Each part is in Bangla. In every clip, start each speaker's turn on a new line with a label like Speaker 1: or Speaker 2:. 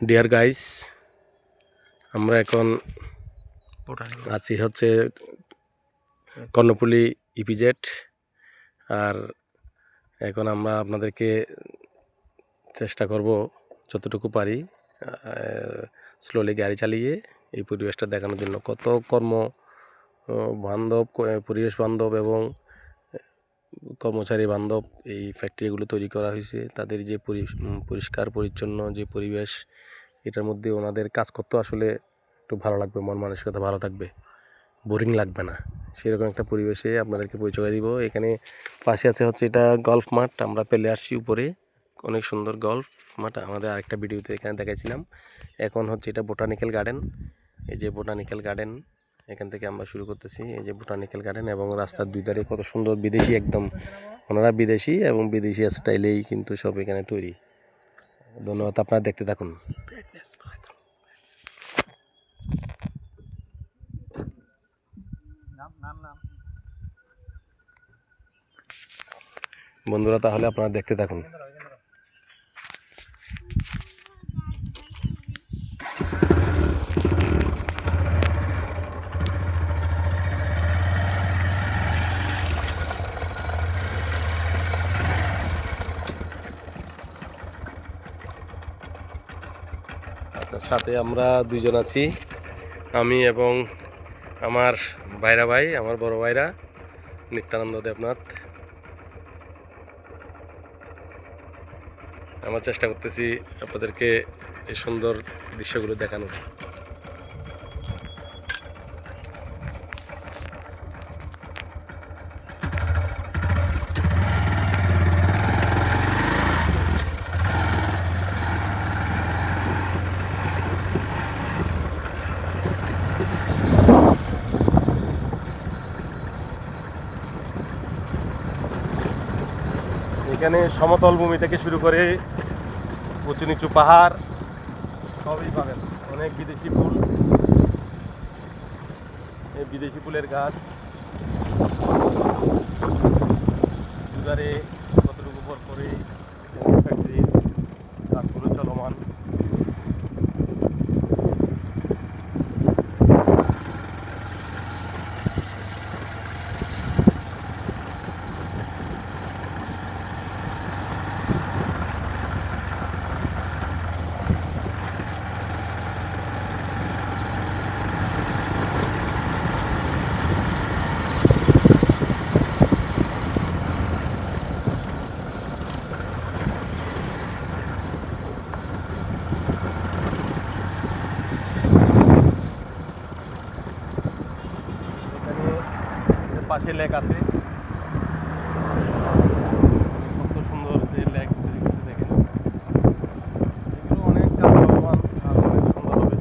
Speaker 1: ডিয়ার গাইস, আমরা এখন আছি হচ্ছে কর্ণফুলী ইপিজেড। আর এখন আমরা আপনাদেরকে চেষ্টা করব যতটুকু পারি স্লোলি গাড়ি চালিয়ে এই পরিবেশটা দেখানোর জন্য। কত বান্ধব, পরিবেশ বান্ধব এবং কর্মচারী বান্ধব এই ফ্যাক্টরিগুলো তৈরি করা হয়েছে। তাদের যে পরিষ্কার পরিচ্ছন্ন যে পরিবেশ, এটার মধ্যে ওনাদের কাজ করতে আসলে একটু ভালো লাগবে, মন মানসিকতা ভালো থাকবে, বোরিং লাগবে না। সেরকম একটা পরিবেশে আপনাদেরকে পরিচয় দিব। এখানে পাশে আছে হচ্ছে এটা গল্ফ মাঠ। আমরা পেলে আসছি উপরে, অনেক সুন্দর গল্ফ মাঠ। আমাদের আরেকটা ভিডিওতে এখানে দেখাইছিলাম। এখন হচ্ছে এটা বোটানিক্যাল গার্ডেন। এই যে বোটানিক্যাল গার্ডেন, এখান থেকে আমরা শুরু করতেছি। এই যে বোটানিক্যাল গার্ডেন, এবং রাস্তার দুই ধারে কত সুন্দর বিদেশি, একদম ওনারা বিদেশি এবং বিদেশি স্টাইলেই কিন্তু সব এখানে তৈরি। ধন্যবাদ, আপনারা দেখতে থাকুন। বন্ধুরা, তাহলে আপনারা দেখতে থাকুন। আচ্ছা, সাথে আমরা দুইজন আছি, আমি এবং আমার ভাই, আমার বড় ভাইরা নিত্যানন্দ দেবনাথ। আমরা চেষ্টা করতেছি আপনাদেরকে এই সুন্দর দৃশ্যগুলো দেখানোর। এখানে সমতল ভূমি থেকে শুরু করে উঁচু নিচু পাহাড় সবই পাবেন। অনেক বিদেশি ফুল, এই বিদেশি ফুলের গাছ, দুধারে কতটুকু পর পরে ফ্যাক্টরির কাজগুলো চলমান। পাশে লেক আছে, কত সুন্দর যে লেক দেখেন। এগুলো অনেক লাভবান আর অনেক সুন্দর হবে।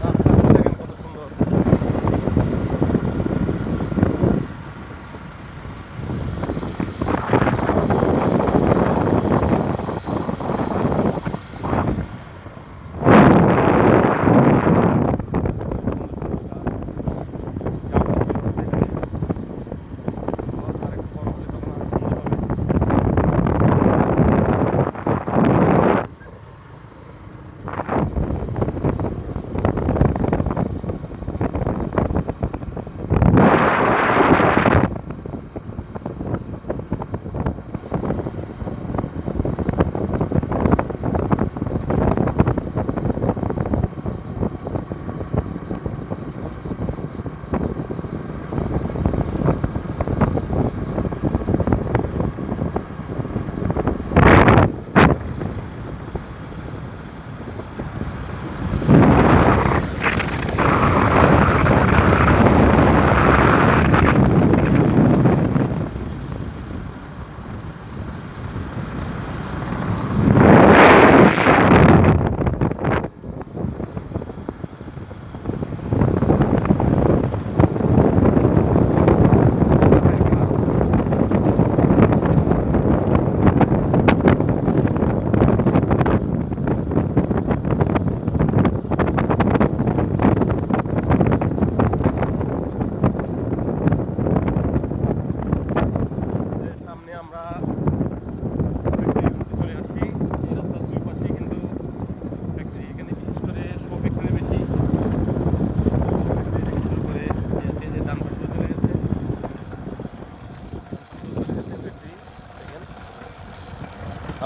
Speaker 1: রাস্তাগুলো দেখেন কত সুন্দর।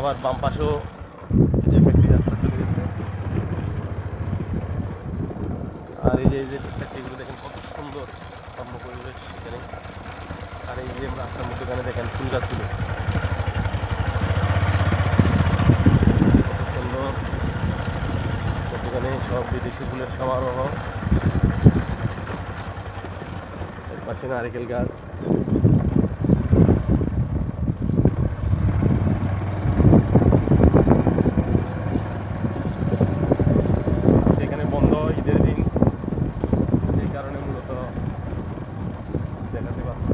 Speaker 1: আবার বাম পাশেও যে ফ্যাক্টরি রাস্তা চলে গেছে। আর এই যে ফ্যাক্টরিগুলো দেখেন কত সুন্দর গ্রাম্য পরিবেশ এখানে। আর এই যে রাস্তার মধ্যে দেখেন ফুল গাছগুলো কত সুন্দর, মধ্যখানে সব বিদেশি ফুলের সমারোহ। এর পাশে নারিকেল গাছ। এখানে বন্ধ ঈদের দিন, সেই কারণে মূলত দেখাতে পারছি।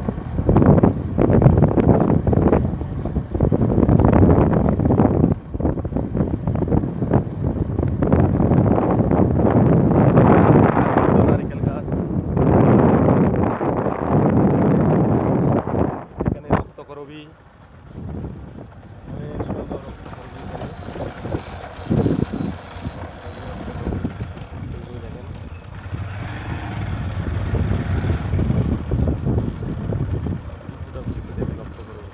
Speaker 1: নারিকেল গাছ, এখানে রক্তকরবী, অনেক সুন্দর রক্তকরবী এখানে। এইগুলো দেখেন, কিছুটা বুঝতে দেখেন রক্তকরবী।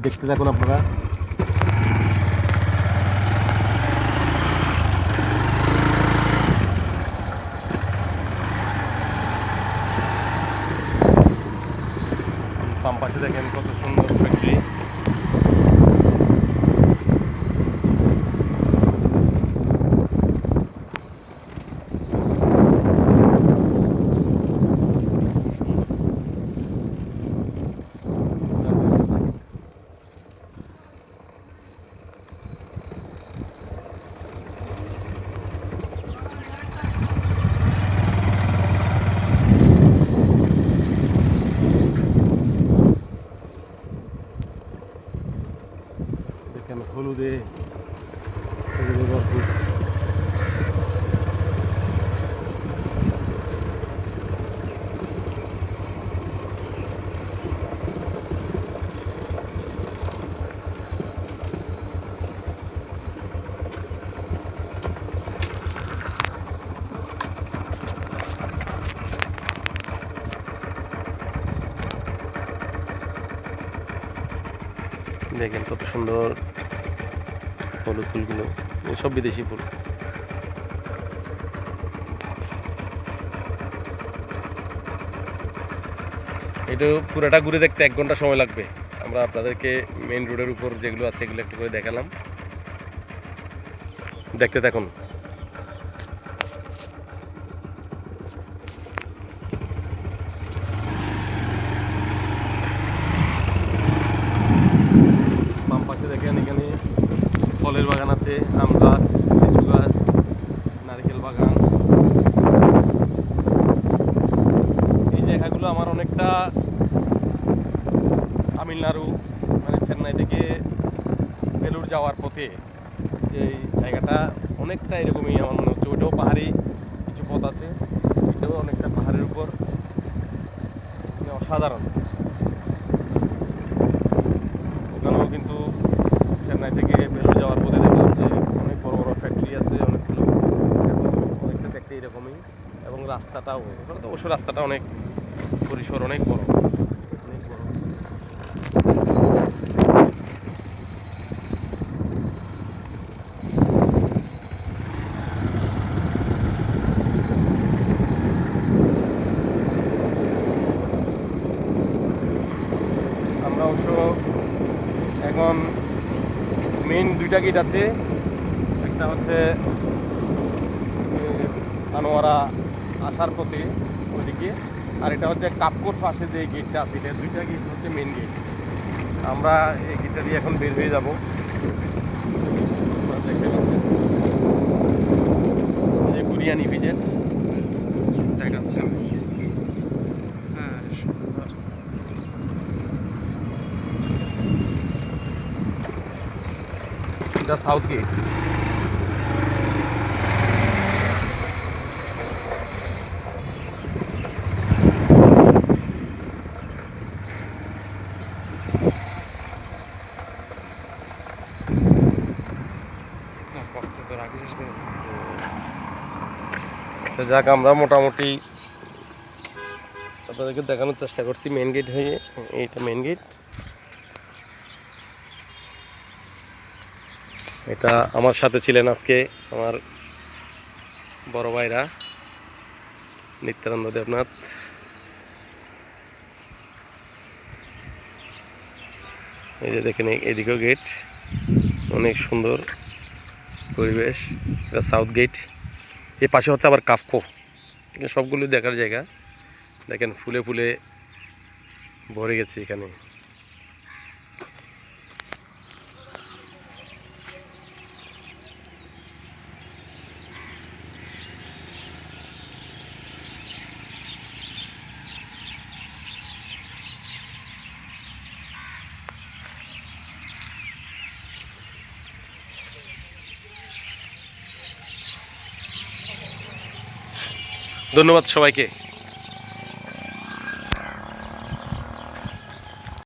Speaker 1: দেখতে থাকুন আপনারা। বাম পাশে দেখেন কত সুন্দর ফ্যাক্টরি। দেখেন হলুদে ভরপুর। দেখেন কত সুন্দর হলুদ ফুলগুলো, সব বিদেশি ফুল। এটা পুরোটা ঘুরে দেখতে 1 ঘন্টা সময় লাগবে। আমরা আপনাদেরকে মেইন রোডের উপর যেগুলো আছে এগুলো একটু করে দেখালাম, দেখতে থাকুন। বাম পাশে দেখেন এখানে ফলের বাগান আছে, আম গাছ, লিচু গাছ, নারকেল বাগান। এই জায়গাগুলো আমার অনেকটা তামিলনাড়ু, মানে চেন্নাই থেকে বেলুর যাওয়ার পথে যে জায়গাটা অনেকটা এরকমই আমার মনে হচ্ছে। ওইটাও পাহাড়ি কিছু পথ আছে, এটাও অনেকটা পাহাড়ের উপর, মানে অসাধারণ। ওখানেও কিন্তু চেন্নাই থেকে বেলুর যাওয়ার পথে দেখলাম যে অনেক বড় বড় ফ্যাক্টরি আছে অনেকগুলো, এবং অনেকটা দেখতে এরকমই। এবং রাস্তাটাও, ওখানে তো অবশ্য রাস্তাটা অনেক পরিসর অনেক বড়, অনেক বড়। আমরা অবশ্য এখন মেইন 2টা গেট আছে, একটা হচ্ছে আনোয়ারা আসার পথে ওইদিকে, আর এটা হচ্ছে কাপকোট পাশে যে গেটটা আছে, এটা 2টা গেট হচ্ছে মেইন গেট। আমরা এই গেটটা দিয়ে এখন বের হয়ে যাব। দেখতে পাচ্ছেন যে কুরিয়ানি ভিজেট দেখাচ্ছে। হ্যাঁ, সুন্দর। এটা সাউথ গেট। আচ্ছা যাক, আমরা মোটামুটি আপনাদেরকে দেখানোর চেষ্টা করছি মেন গেট হয়ে। এইটা মেন গেট, এটা আমার সাথে ছিলেন আজকে আমার বড় ভাইরা নিত্যানন্দ দেবনাথ। এই যে দেখেন এদিকেও গেট, অনেক সুন্দর পরিবেশ। এটা সাউথ গেট। এই পাশে হচ্ছে আবার কাফকো, সবগুলো দেখার জায়গা। দেখেন ফুলে ফুলে ভরে গেছে এখানে। ধন্যবাদ সবাইকে।